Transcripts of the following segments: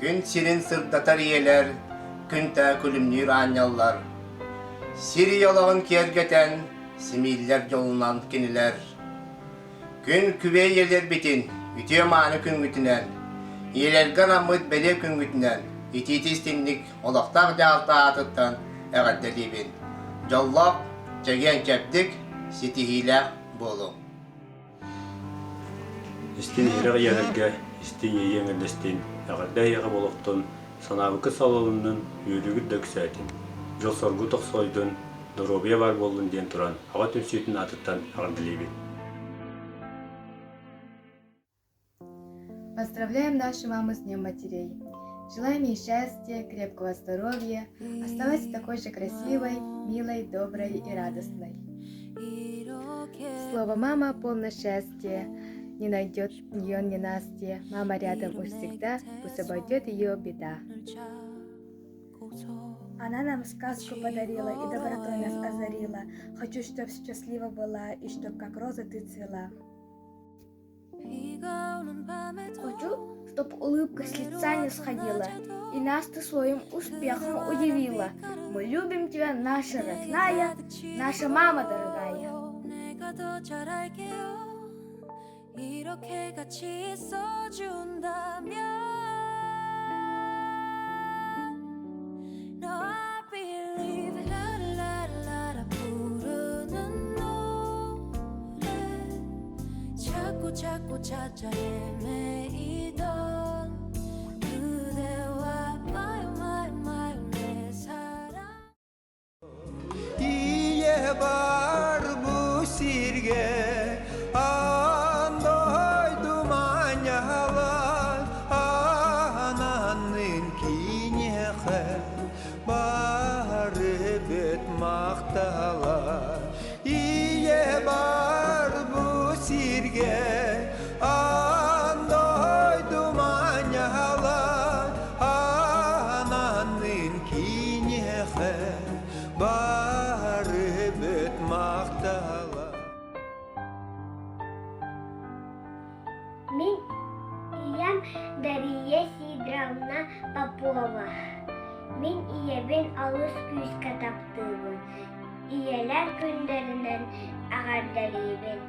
Gün sirin sırdatar iyeler, gün ta külümlür anyallar. Siri yolağın kergeten, similler yolundan kiniler. Gün küve yeler bitin, ütüye mani gün gütünen. Yelergen amıt belev gün gütünen. İtitistinlik olaqtaq jalta atıttan eğaddelibin. Jollaq, çegen keptik, sitihile bolum. Истин ирэг янерге, истин йеңелдестин, ягырдай яга болохтон, санабыкы салалынын үйрүгү дөксәтин. Жол соргу токсойдун, доробия бар болдун ден туран, ага төсүтүн атыттан агардылыбит. Поздравляем нашу маму с Днем Матерей. Желаем ей счастья, крепкого здоровья, оставайся такой же красивой, милой, доброй и радостной. Слово «мама» полно счастья. Не найдет ее ненастье. Мама рядом уж всегда, пусть обойдет ее беда. Она нам сказку подарила и добротой нас озарила. Хочу, чтоб счастлива была и чтоб как роза ты цвела. Хочу, чтоб улыбка с лица не сходила, и нас ты своим успехом удивила. Мы любим тебя, наша родная, наша мама дорогая. 이렇게 같이 있어준다면 No, I believe 라라라라 부르는 노래 자꾸 찾아 헤매이던 그대와 마요 내 사랑 İye var bu sirge andoydum anyalar ananın kinehe barı bet maktalar İye var bu sirge andoydum anyalar ananın kinehe barı bet maktalar Мен иям Дария Сидоровна Попова. Мен иебен алыс күйіске таптыбын. Иелер күндерінен ағардарибен.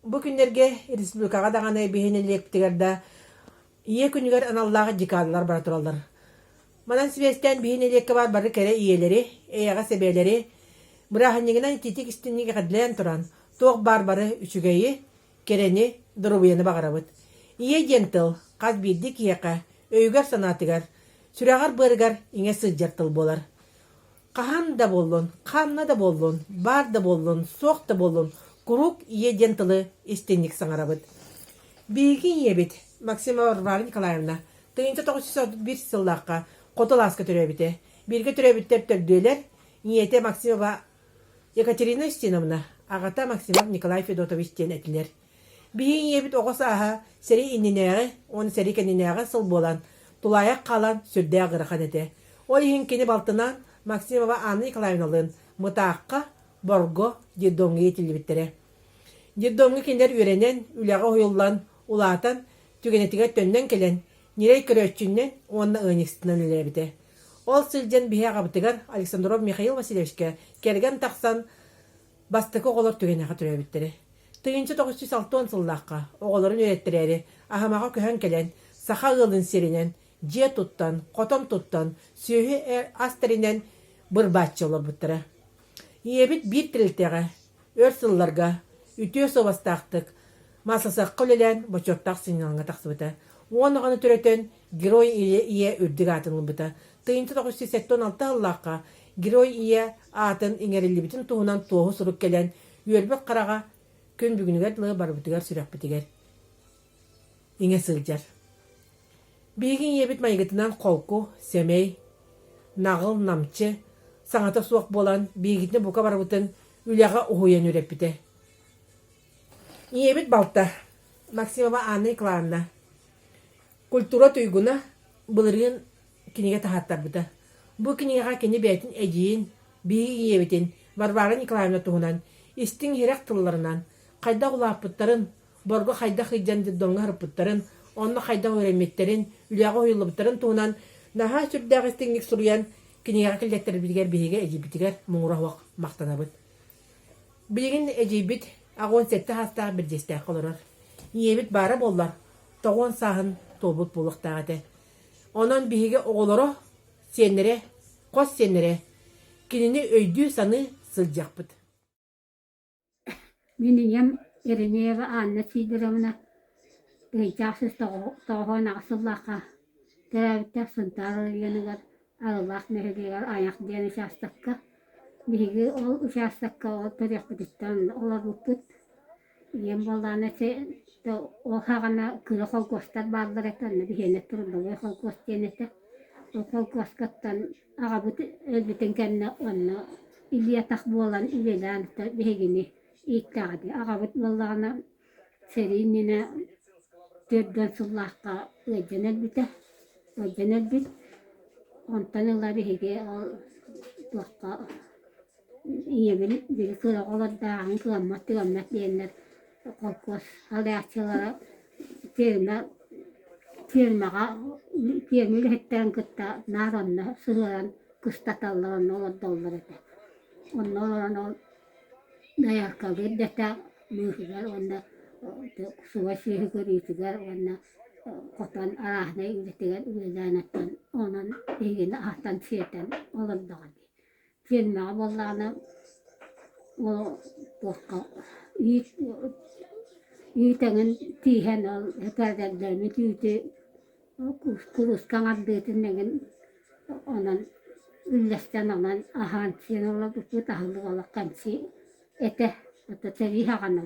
Bu günlerge Respublikaga dağana bihinelektigerde iye günüger anallağı jikadılar baratırallar. Manan sibesten bihinelekke var barı kere iyeleri, eyaga sebeleri, bırahanyeginan titik istinliğe kadleyen turan, toğ barbarı üçügeyi, kereni, durubuyanı bağırabıt. Iye gentil, kaz bildik yeka, öyger sanatıgar, süregar bırgar, inge sıccartıl bolar. Kahan da bollun, kanna da bollun, bar da bollun, soğuk da bollun, kuruk iye gentili istinlik sanarabıt. Bilgin yebit, Maksima Varvar Nikolayevna, 1931 sıllıqqa Qotolaska türebite, bilgi türebit tepterdüler, niyete Maksimova Yekaterina Istinovna, ağata Maksimov Nikolay Fedotovich den etiler. Bilgin yebit oğuz aha, seri inninəği, onu seri keninəği sıl bolan, tulayak qalan sürdəyə qırıqan ete. O ihinkeni baltınan Maksimova Anna Nikolayevnalığın mutaqqa borgo diddongu yetilibittere. Diddongu kinder ürenen, ülağa huyullan, ulatan, tügenetiga tönnen kelen, nirey köröçünnen, onna ığınıksından ülebite. Ol sılcan bihe qabıtıgar Aleksandrov Mikhail Vasilyevичке kergen taqsan bastıkı oğlar tügeneğe türebittere. 1906 sıllıqqa oğların ürettireri, ahamağa köhen kelen, saha ığılın serinen, je tuttan, qotom tuttan, sühü asterinen, bir batçı olur buttara. Iyebit bir triltege, örsıllarga, ütüye sobastaqtık, masasaqqa ölen boçortaq sinyanga taqsıbıta. Oğanağını türeten Giroy iye ürdük atın bıta. Tıyıntı 986 Allah'a Giroy iye atın iňerilli bitin tuğunan tuğu suruk gelen yölbek qarağa kün bugünüger lığı barbıtıgar sürek bitiger. İňe sıljar. Bigin yebit maygıtından kolku, semey, nağıl namçı, saňata suwak bolan bigitini buka barbıtın ülaga uhuyan ürep bite. Yebit balta. Maksimama anay klarna. Kultura tuyguna bılırın kinige tahattar bıta. Bu kinige kini betin ejiyin, bigi yebitin, barbaran iklayamna tuhunan, istin hirek tıllarından, kayda ulapıtların, borgo kayda hıjjan diddonga harpıtların, onna kayda öğrenmetlerin, ülaga huyulubıtların tuhunan, naha sürdağ istinglik suruyan, kinige killetler bilger bihige ejibitiger, muğra vak maqtanabıt. Bilgin ejibit, ağon sette hasta bir destek olurar. Yebit bara bollar, toğon sahın, tolbut buluk dağıdı. Onun bihige oğulları senlere, kos senlere, kinini öydüğü sanı sılcakpıt. Miniyem Erineva anne sidiramına gıycaksız toğun ağsıllaqa. Terabitler sıntarı yanıgar, Allah mehedigar ayak diyeni şastakka. Bihige ol şastakka ol periyakbıtıktan olar buput. Yem bolana o hagana kıra kolkostar barlar etanna bihene turunda ve kolkos denete. O kolkos kattan ağabut elbeten kenne onna iliyatak bolan ilelan bihegini iktadi. Ağabut bolana serinine dördön sullahka öjen elbit. Ontan illa bihege ol tuakka iya bir kıra olar dağın kılammat diyenler. Kolkos halayakçılara firmeli hetten kıtta naronna sığıran kıstatalların olur dollar ete. Onların ol dayakalı deta mühüler onna suva şehi görüyütüler onna kotan arahne üretiler üretiler onun egini ahtan siyeten olur dağı. Firma bollana o bokka Yütengen tihen ol perderlerimi tüyte kuruskan addetinegen onan üllesten onan ahan sen ola bu tahıllı ola kansi ete teri hagan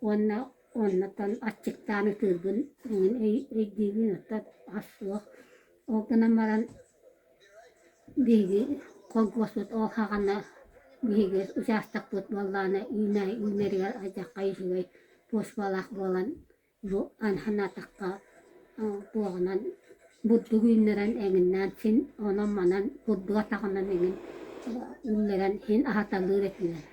ola onnatan açıktan türbün eydivin otat aswa o kanamaran digi kolgosut o hagana bihige uçastak put vallana inerigar ajak kayışıgay posbalak bolan bu anhanatakka boğanan buddu günleren eginden sin onan manan budduğa takınan egin ünleren hin ahatalı ürettiler.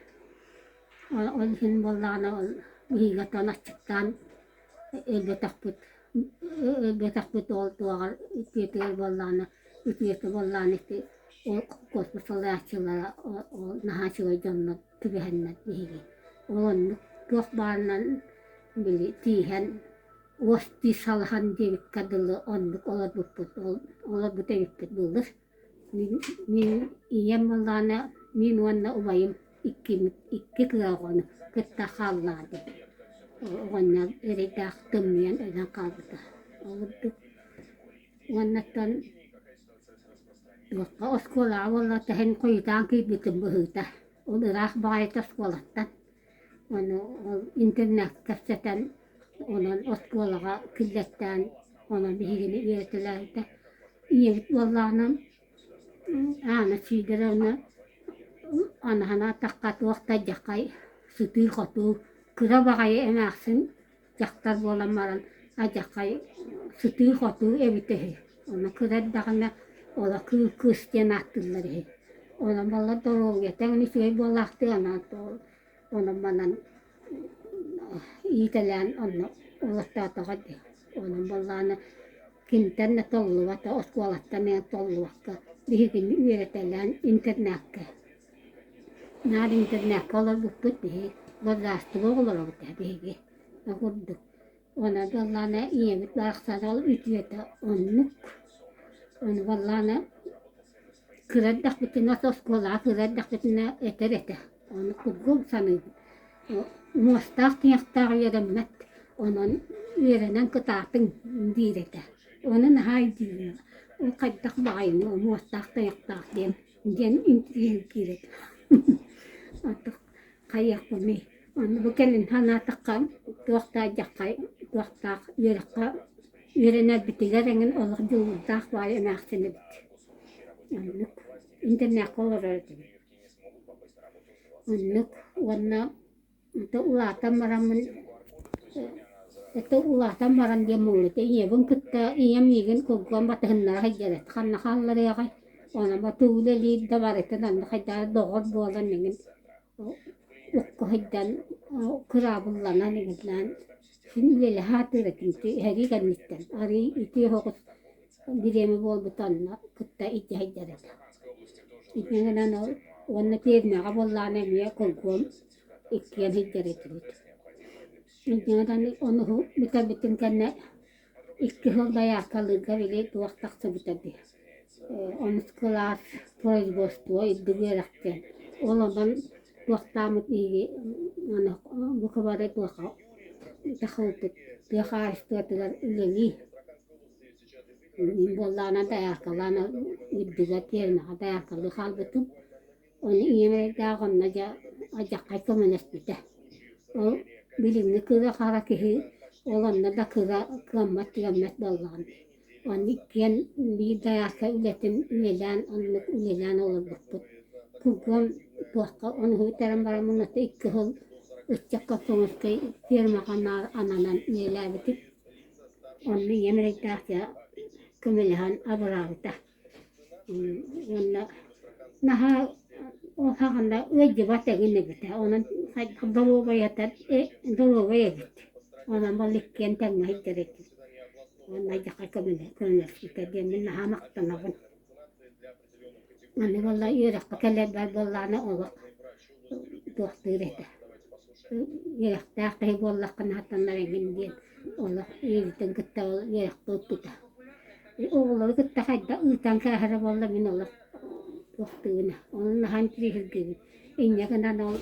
Ol hin bollana ol bihigaton açıktan elbetak put ol tuğar itiyetel bollana itiyete bollana iti o kospasalayakçılara o nahaçıgay canına tübehennet bihigi. Onun tuğak barınan bili tihen osti salhan devik kadılı onluk olar bu devik bulur. Min iyem bollana min onna ubayım iki kırağını kıtta kalladı. Onna eredak tımlayan öden kaldı. Olurdu. Onnatan Wakka oskola wala tahen koitaan kiibitin buhuta. Ulurak bakayta skolatan. Internet kasatan onan oskolaga killettaan onan bihigini vieteläytä. Ievit wallahnan aana siideräynä anahana takkat wakta jakay sutil kotu. Kira bakay emäksin jaktar bolamaran ajakay sutil kotu evitehi. Ona kıraddakana ola kıstien attıllari. Ona valla tolongia. Tängni syöi bollahti anatol. Ona manan iitelään onna olottaa takadi. Ona vallana kintänne tolluvat oskualattane tolluakka. Bihikin yöretellään internäkkä. Nää internäkkä olla lupput bihi. Vallastu voglolovet bihi. No huddu. Ona vallana iemit varksaan ol ytyötä onnuk. On vallana kıraddak bütüne sos kola, kıraddak bütüne eter ete. Onu kurgum sanıyım. Mostak tiyaktar yeremet. Onun yerenen kıtatın direte. Onun haydi. O kaddak bağını, o mostak tiyaktar diyen. Diyen intriyen giret. Artık kayak bunu. Onu bu kelin hana takkan. Tuakta jakay, tuakta yerekka. Yerener bitiler engin olak yıldak var emeksini bit. Onluk internet kolor öğretim. Onluk wana itu ulatan maramın itu ulatan maran dia mulut iya bun kita iya migin kogam batahna hajaret kanna hallar ya kay ona batule li dabarete nan hayda doğar bolan ningin ukko hiddan kırabulana ningin lan şimdi ile hatırlatın ki heri ganitten ari iti hokus biremi bol butanna kutta iti hajaret itngan no wana pirna kabolana miya kogam ikian hajaret Jangan onu bitin karena ikihol daya kalı gavile tuaktak sebutabi. Onu sekolah proyek bostu itu berakten. Olaban tuaktamut ini anak buka bare tuakau. Takhutut tuakau istuatular leli. Bolana daya kalana iduga tierna daya kalı hal betul. Onu iya mereka kena ajak kaitu menespita. Bilimni kıra kara kihi olanla da kıra kıramat dalgan. Onu ikiyen bir dayaka ületin ülelan anlık ülelan olur bu. Kugam tuakka onu hüterim baramunata iki hıl ıçak kapımız ki firma kanar ananan ülelan bitip onu yemerek dağıya kümelehan abrağıta. Onu naha o hakanda öcübat egine bite. Onun dolu bayatat dolu bayat. Onun balikken tengah hicret. Onun ajak kamile kamile kita dia minna hamak tanabun. Ani wala irak kalet bar bolana ola. Doktorete. Irak taqi bolla kanatan narengin dia. Ola iritin kita irak tutita. Ola kita hadda utang kahara bolla min ola. Waktunya, orang hantri higi. Inya kena nol,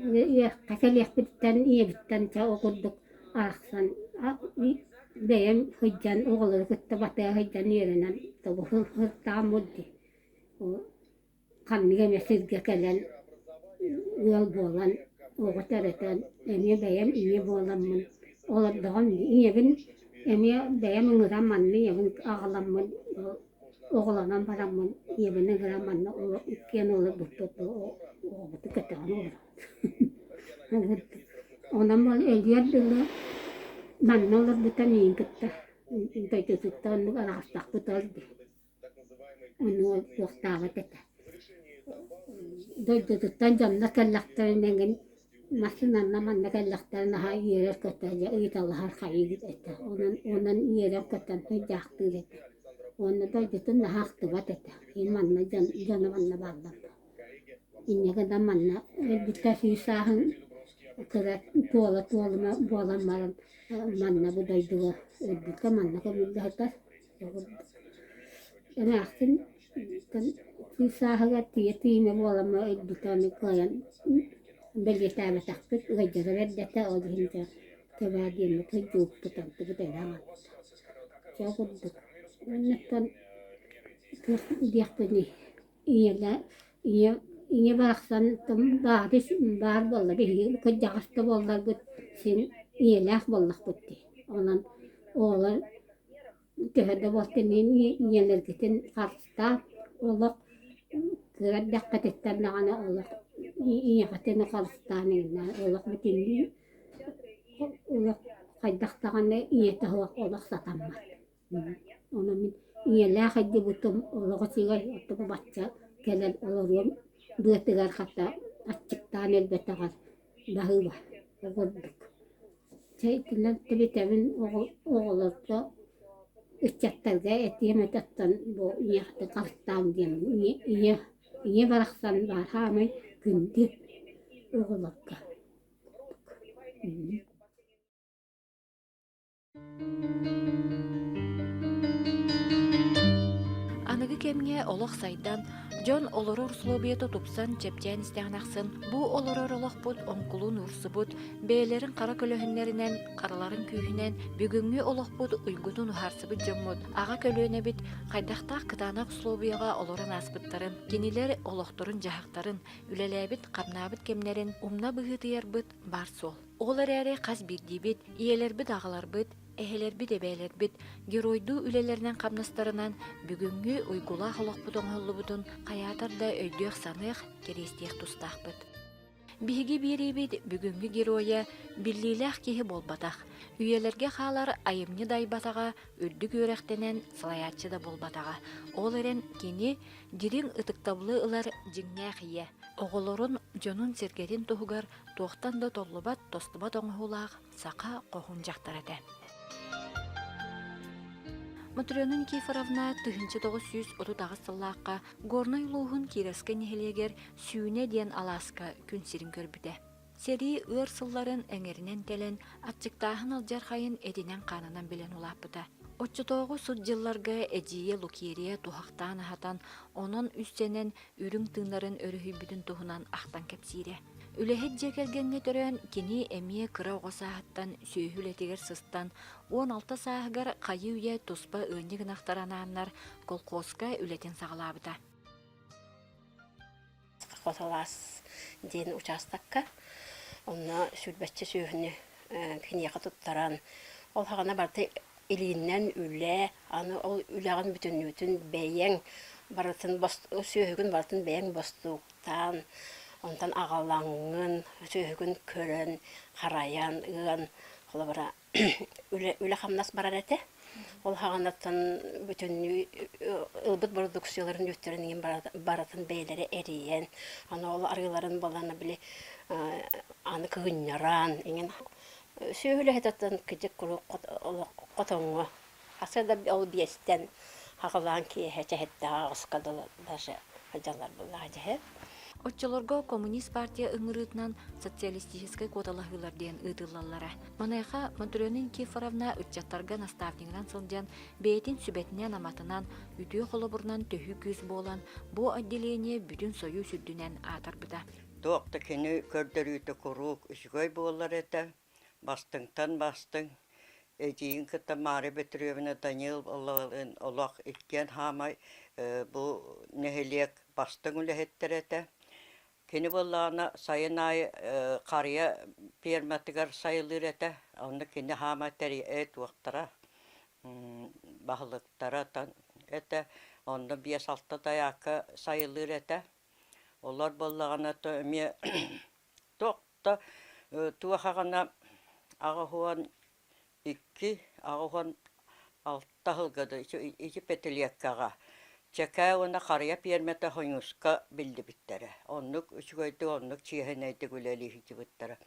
ya kakek lihat bitan, iya bitan cau kuduk aksan. Bayam hujan, orang kita baca hujan ni renan, tahu tamud di. Kan ni kami sirga kalian, jual bolan, orang teretan. Ini bayam ini bolan mun, orang dahan ni, iya bin, ini bayam mengeraman ni, iya bin agalam mun. Oğlanan paramın yebine gramanna o ikiyen olur tuttu o tıkatan olur. Ondan bal eliyat dulu manna olur butan yin kitta. Intaytu tuttan bu arastak butal di. Onu waktavat ete. Doydu tuttan jamna kellaktar nengen masinan naman nakellaktar na hayirer kata ya italahar kayigit ete. Onan iyerer kata hijaktır ete. Onu da gittin de haktı vatete. İmanla canamanla bağlandı. İnne kadar manla bir taşı sahın kıra tuğla bağlanmaran manla bu daydığı öldükte manla kabul hatta. Yani aksin bir sahıga tiyatime bağlanma öldükte koyan belli tabi taktık gaycı reddete o dihince tebadiyen tecrüb tutantı bu daydaman. Çok olduk. Natan dia ni iya baraksan tem baris bar bolla bihi kajasta bolla gut sin iya lah bolla kutti onan olar tehda bostenin iyaler gitin karsta olak kira dakkat ettan ana olak iya katen karsta ni na olak bitindi olak kajdaktan iya tahwak olak satamma Ona min iyalah hadi butum olaga sigay atto baca kelal olorium dua tiga kata acik tanel betagar bahwa goduk cai tilan tabi tabin ogolorto iccattarga etiyeme tattan bo iya ta kartam diam iya baraksan bar hamay gündi ogolokka кемге олох сайдан Жон олорор слобието тупсан чепчен истягнаксын. Бу олорор олохпут оңкулун урсубут, бээлерин кара көлөһүннеринен, караларын күйүнен, бүгүнгү олохпут уйгутун ухарсыбыт жоммут. Ага көлөөнебит кайдактаах кытаанак слобияга олорон аспыттарын, кинилер олохторун жахактарын, үлелебит капнаабыт кемнерин умна быгытыярбыт бар сол. Олар әрі қаз бірдейбіт, иелербіт ағаларбыт, эхелербит эбээлербит, геройду үлелеринен камнастарынан бүгүнгү уйгула холокпут оңоллубутун каятарда өйдүөх саныах керестиэх тустаахпыт. Биһиги биирибит бүгүнгү героя биллилээх киһи болбатах. Үйелерге хаалар айымны дайбатага, үрдүк өрехтенен сылаячы да болбатага. Ол эрен кини дирин ытыктаблы ылар жиңнээх ие. Оголорун жонун сергерин туһугар туохтан да толлубат тостубат оңоһулаах сака кохун жактарате. Матрёна Никифоровна 1930 сыллааққа горной луғын киреске нехелегер сүйіне ден аласка күн сирин көрбіде. Сери ыр сылларын әңерінен телен, атчықтағын алжархайын әдінен қанынан білен улаппыда. Отчытоғы сұд жылларға әдейе лукерия тухақтан ахатан, онын үстенен үрің тыңларын өріхі бүтін туғынан ақтан кәпсире. Үлехет жекергенге төрен кені әмие кыра оғасағаттан сүйхілетігер сыстан 16 сағығар қайы үйе тұспа өңі гынақтарананлар колқосқа үлетен сағылабыда. Қосалас ден участакка, онна сүрбәтчі сүйхіні кенеға тұттаран. Ол хағана барты илиннен үле, аны ол үләғын бүтін бәйен сүйхігін бартын бәйен бастуқтан, онтан ағалаңын, сүйхігін көрін, қараян, ұған, қолы бара үлі қамнас барар әті. Ол хағанаттан бүтін ылбыт продукцияларын өттерінген баратын бәйлері әрейен. Аны ол арғыларын баланы біле аны күгіннеран. Сүйхілі әтаттан күдік күрі қотоңы. Асырда ол бестен ағалан кие әчәхетті ағысқадылы даже ажалар бұл ажахет. Отчолорго коммунист партия ыңырытынан социалистической кодалахылар ден ыдылаллара. Манайха Матрёна Никифоровна үтчаттарга наставнигынан сылжан, бейтин сүбетінен аматынан, үтіе холобурнан төхі күз болан, бу отделение бүтін сою сүрдінен атарбыда. Тоқты кені көрдірүйті құруқ үшгөй болар еті, бастыңтан бастың, әдейін күтті мары бітіревіні Данил олақ еккен хамай, бұл нехелек бастың үлехеттер еті. Кені боллағына сайын ай қария пермәтігер сайылыр еті, оны кені хамай тәрі әт уақтара, бағылықтара еті, оны 5-6 даяқы сайылыр еті. Олар боллағына тоқты туақағына ағығуан 2, ағығуан 6 ғылғады, ичі петілияққаға. Чәкә оны қария пермәті хойнусқа білді біттері. Онлық үшгөйді, онлық чиехенейді күләлі хиті біттері.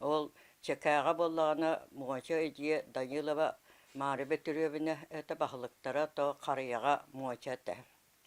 Ол чәкәға болағына мұғанша өйдие Данилова мары бітірөбіне әті бағылықтара то қарияға мұғанша әті.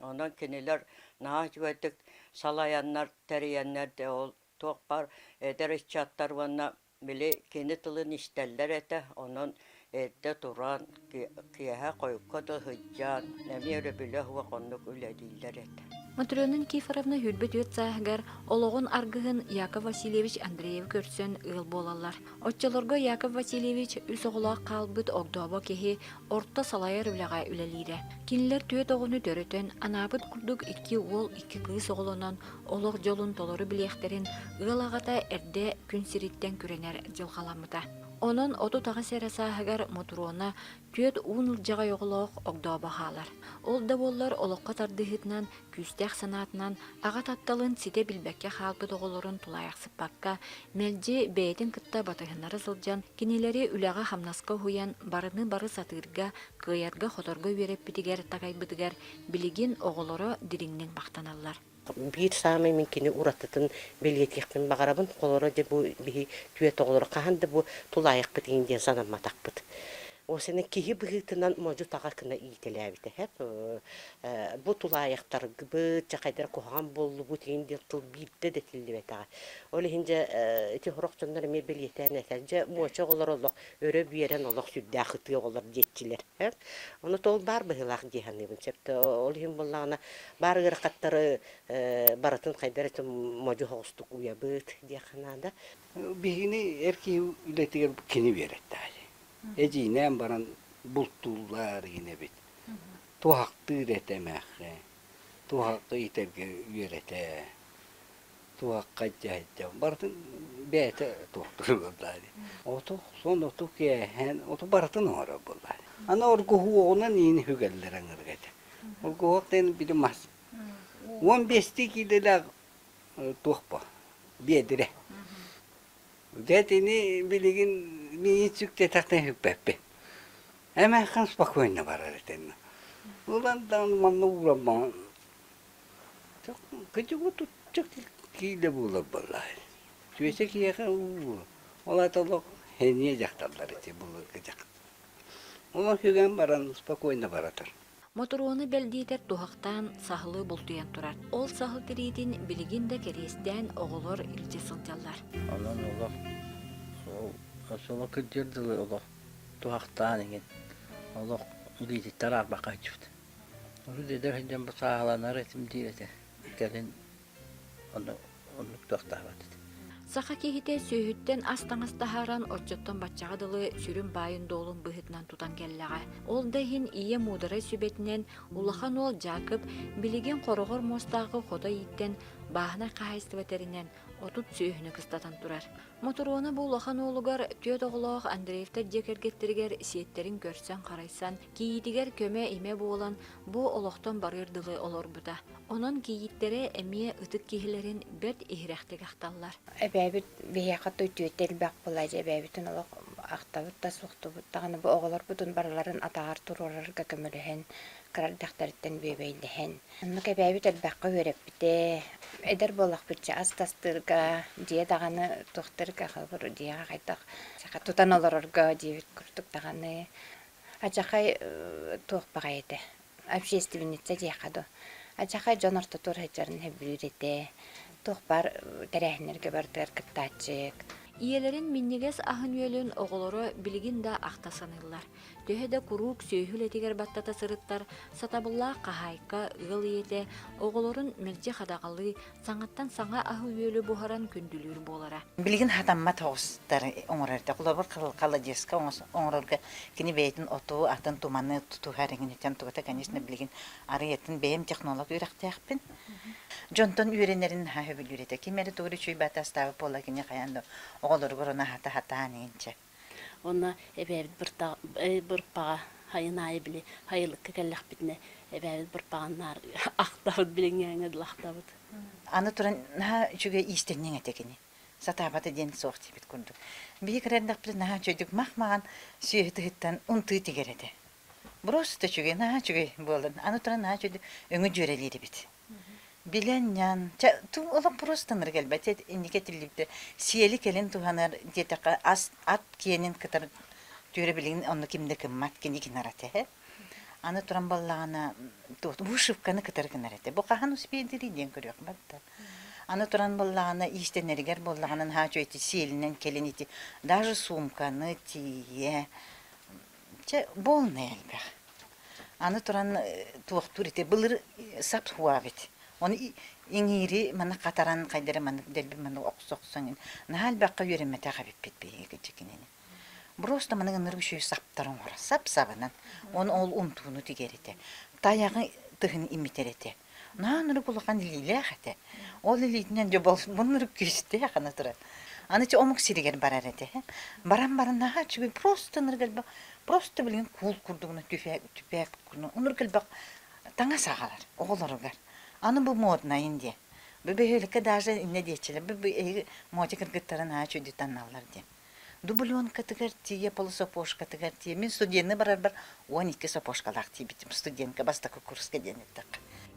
Онан кенелер наға жүгөйдік салаяннар, тәріяннар де ол тоқ бар әдер ішчаттар ванна біле кені тылын іштәлдер әті. Онан Эдді тұран кияға қойыққады ғыджан, нәме өрі білі хуа қонлық үләдейлер әді. Матрёна Никифоровна хүрбет өт сағығар, олығын арғығын Яков Васильевич Андреев көрсен ұйыл болалар. Отчаларға Яков Васильевич үлсоғылақ қалбыт оғдуаба кеге орта салайыр үліға үләлейді. Кенілер түйет оғыны дөрітін, анабыт күрдік 2 ол 2 қыз оғылынан олық жолын толыры білеқтерін ұйыл ағата әрде күн сириттен көренер жылғаламыда. Onun otu tağı serasahıgar motoruna tüyet unulcağa yoğuluq oqdağa baxalar. Ol da bollar oluqqa tardığıtnan, küstəq sanatından, ağa tattalın site bilbəkkə xalbı doğulurun tulayaq sıppaqqa, melci beytin kıtta batığınları sılcan, kinileri ülağa hamnaska huyan, barını barı satırga, qıyarga xotorga verip bitiger taqaybıdıgar, biligin oğuluru diringnin baxtanallar. Bir samay minkini uratıtın belgetekten bağırabın, kolora de bu bihi tüyet oğuluru qahandı bu tulayaq bitigen diyen sanammatak bıdı. О сені киһи быһытынан можу таға кына иителәбите хеп. Бу тулаяқтар гыбы чакайдар куһан боллу бу тиин дилтыл бирде де тилдебетага. Ол хинже эти хорокчондар ме билетен этелже мочо олор олох өрө биерен олох сүддә хыты олор жетчилер хеп. Оны тол бар быһылак диханы бу чепте. Ол хин боллагына бар гыркаттары баратын кайдар можу хостук уя быт диханада. Бигини эрки үлетигер кини береттаи. Ejinen baran bultullar yine bit. Tuhaktı üretemekle. Tuhakkı iterge ürete. Tuhakka cahitce. Baratın bete tuhaktır buldari. Otu son otu kehen otu baratın ora buldari. Ana orguhu ona nini hügellerin ırgete. Orguhu den bilmez. 15 kilolar tuhpa. Biedire. Детини билигин миичүк тетахтен хүппеппе. Эме хан спокойно бараретен. Улан дан манну урабан. Чок кычугу тутчук киле булар балай. Чуесе кияха у. Ола толок хение жакталдар эти булар кыжак. Улан хүгөн баран спокойно баратар. Моторуону белдиитер тухактан сахылы бултуян турар. Ол сахыл тиридин билигинде керестен оголор илче сылжаллар. Ondan olaq. Sola kıcırdılı olaq. Tuhaqtan ingen. Olaq ilititler arbaqa çıftı. Onu deder hinden bu sağlanar etim direte. Gelin onu tuhaqtar var dedi. Саха кихите сүйүттен астаңыз тахаран отчоттон баччага дылы сүрүн байын доолун быһытынан тутан келлага. Ол дехин ие мудары сүбетинен улахан ол Жакып билиген корогор мостагы хода иттен баахна кайыстыбетеринен отут сүйүнү кыстатан турар. Моторуону бу улахан оолугар төт оголоох Андреевтер жекергеттеригер сиеттерин көрсөн карайсан, кийитигер көмө име буолан бу олохтон барырдылы олорбута. Онон кийиттере эмие ытык кихилерин бет ихрехтег акталлар. Эбэбит бияка төтүтел бак булай эбэбитин олох актабыт та суктубут таганы бу оголор бутун барларын атагар турурарга көмөлөһөн карардактарыттан бебейлэһен. Анны эбэбит элбакка өрөппите эдер болак бирче астастырга дие даганы тохтырга халбыр дия кайтак сака тутан олорорго дебит куртук даганы ачакай тохпагайда общественница диякаду ачакай жонорто тур хечарын хебирете тохпар терехнерге бартер кыттачык. Иелерин миннигес ахын үйөлөн оголору билигин да актасанылар. Төһөдө курук сөйхүл этигер баттата сырыттар, сатабылла кахайка ыл иете, оголорун мелже хадагалы, саңаттан саңа ахы үйөлө бухаран күндүлүр болара. Билигин хатамма тоостар оңорарда кулабыр кала деска оңорорга кини бейтин оту атын туманы туту харыгынетен тугата конечно билигин арыятын бейем технолог үйрактыакпын. Жонтон үйренерин хабыл үйрете. Кимери тугры чүй батастабы пола кини каянды оголор горона хата анинче. Онна эбэбит бір паға хайынайы біле, хайылыққа кәлләқ бітіне эбэбит бір пағаннар ақтабыт біліңгенге дыл ақтабыт. Аны туран наха чүге истеннен этекини. Сатабаты ден соқты бит күнді. Бейік рәндақ білі наха чөдік мақмаған сүйеті-хіттан ұнты тегереді. Просто чүге наха чүге болын. Аны туран наха чөді өңі жөрелері бит. Билен ян, ту ола просто ныргелбет, индикативликте сиели келен туханар детака ат киенин кытар түйре билин онны кимде кыммат кини кинарате. Аны туран баллагана бушывканы кытар кинарате. Бу кахан успейдири ден көрөк батта. Аны туран баллагана истенергер баллаганын хачөйти сиелинен келенити даже сумканы тие. Болны элбек. Аны туран туактурите былыр сап хуавит. Оны иңири мана катаран кайдары мана делби мана оксоксон. Нахал бакка юремете хабип битбеге чекинени. Просто мана ныргы шөй саптарын бар. Сап-сабынан. Оны ол унтууну тигерете. Таягы тыгын имитерете. Наныры булган лиле хате. Ол лилитинен жобол буныры күстө хана тура. Аны че омук сиригер барарете. Баран наха чүбе просто ныргыл просто билген кул курдугуна түпек курну. Ныргыл бак таңа сагалар. Оголоргар. Аны бу модна инде. Бебейликке даже инне дечиле. Бебе мотикер гыттарын ачу дитанналар де. Дублёнка тигер тие полусапошка тигер тие. Мен студентны барар 12 сапошкалак тибитим. Студентка бастакы курска денеттик.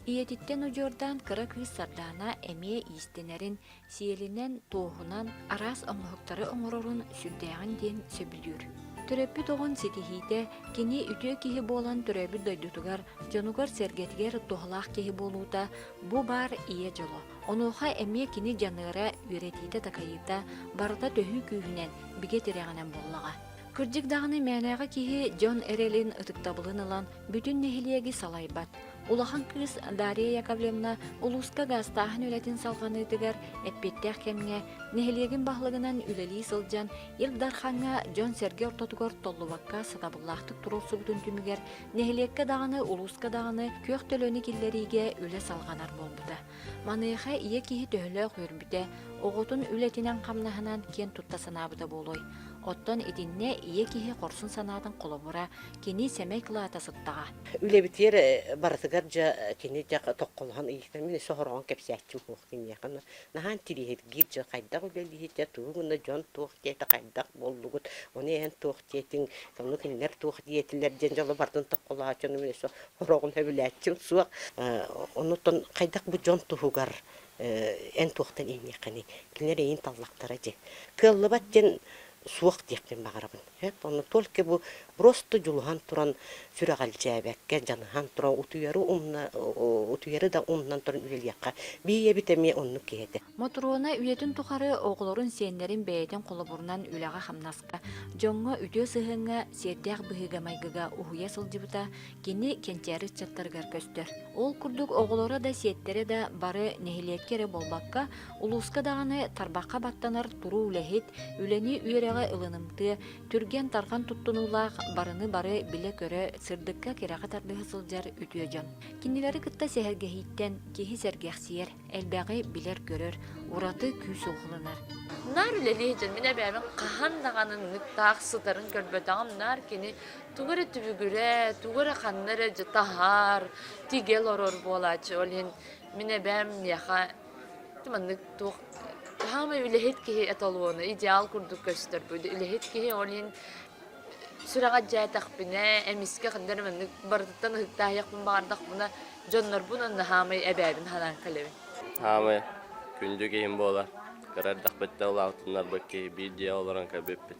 Иетиттен ужордан кыра кыз сардана эмие истенерин сиелинен тоохунан арас оңохуктары оңорорун сүрдәгән ден сөбүлүр. Төрөппүт оҕон ситиһиите кини үтүө киһи буолан төрөбүт дойдутугар дьонугар сэргэтигэр туһалаах киһи буолуута бу баар ийэ дьоло. Онуоха эмиэ кини дьаныыра үөретиите такайыыта барыта төһүү күүһүнэн биге тирэҕинэн буоллаҕа. Кырдьык даганы мээнээҕэ киһи дьон эрэлин ытыктабылын ылан бүтүн нэһилиэги салайбат. Улахан кыыс Дарья Яковлевна улуска гастааһын үлэтин салғаныытыгар эппеттэх кемҥэ нэһилиэгин баһлыгынан үлэлии сылдьан Илдарханга дьон серге ортотугар толлубакка сатабыллаахтык туруусубутун түмүгэр нэһилиэкке даганы улуска даганы күөх төлөнү киллериге үлэ салганар болбута. Маныыха ие киһи төһөлөөх үөрбүтэ оҕотун үлэтинэн хамнаһынан киэн тутта санаабыта буолой. Оттон идинне ие киһи хорсун санаатын колобура кини сэмэй кылаата сыттаҕа. Үлебитер барытыгар жа кини жа тоққолған иіктен мен соғырған кепсәтчі хуқтын яқын. Нахан тирихет гир жа қайдақ үлелихет жа туғында жон туқ дейті қайдақ болдығыт. Оны ән туқ дейтін, соны кенілер туқ дейтілер ден жалы бардын тоққолға жаны мен соғырған өбіләтчім суақ. Онытын қайдақ бұл жон туғығар ән туқтан ең яқыны. Кенілер ең таллақтары же. Кыллыбат ден суақ дейкен бағарабын. Оны толке бұл просто жулухан туран сүрәғал жәбәкке жаныхан туран утуяры да умнан туран үлелияққа бейе бітеме онны кейді. Мотруона үйетін тұқары оғылорын сенлерін бәйетін қолыбырынан үләға хамнаска, жоңға үтө сығыңа сердяқ бұхыға майгыға ұхуя сылжыбыта кені кентері чаттарғар көстер. Ол күрдік оғылора да сеттері да бары нехилеткері болбаққа, улуска дағаны тарбаққа баттанар туру үләхет, үләні үйереға ылынымты, түрген тарған туттунулақ барыны бары біле көрі сырдыққа кераға тардығы сылжар үтіе жон. Кинилері кытта сәхәргәхиттен кехи сәргәхсиер, әлбәғі білер көрір, ураты күйс оғылынар. Нар үлелі жон, мен әбәмін қахан дағанын нүттақ сытарын көрбөтағым нар кені тугары түбігірі, тугары қаннары жытағар, тигел орор болачы. Олен мен әбәм яқа тұманнық туқ Хама үлехет кеһи эталоны идеал курдук көстөр буйду. Үлехет кеһи олин сүрага жайтак бине эмиске кандыр мен бардыттан ыктаяк бун бардак буна жоннор бунун хама эбебин ханан калебин. Хама күндү кийин болар. Карардак бетте улаутунар бекки видео олорон кабеппет.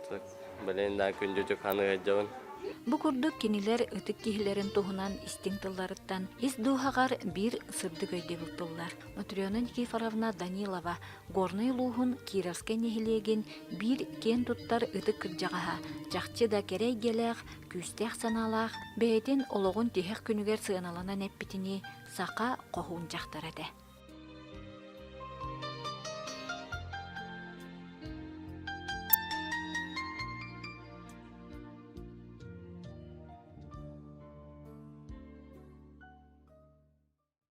Так беленда күндү жок ханы жабын. Бу курдук кинилер ытык киһилерин туһунан истиң тылларыттан ис дуһагар бир сырдык өйдө бултуллар. Матрёна Никифоровна Данилова горный луһун Кировская нехилеген бир кен туттар ытык кыржагаха, жакчы да керей гелех, күстех саналах, бээтин ологун тиһек күнүгер сыаналанан эппитини сака кохун жактар эде.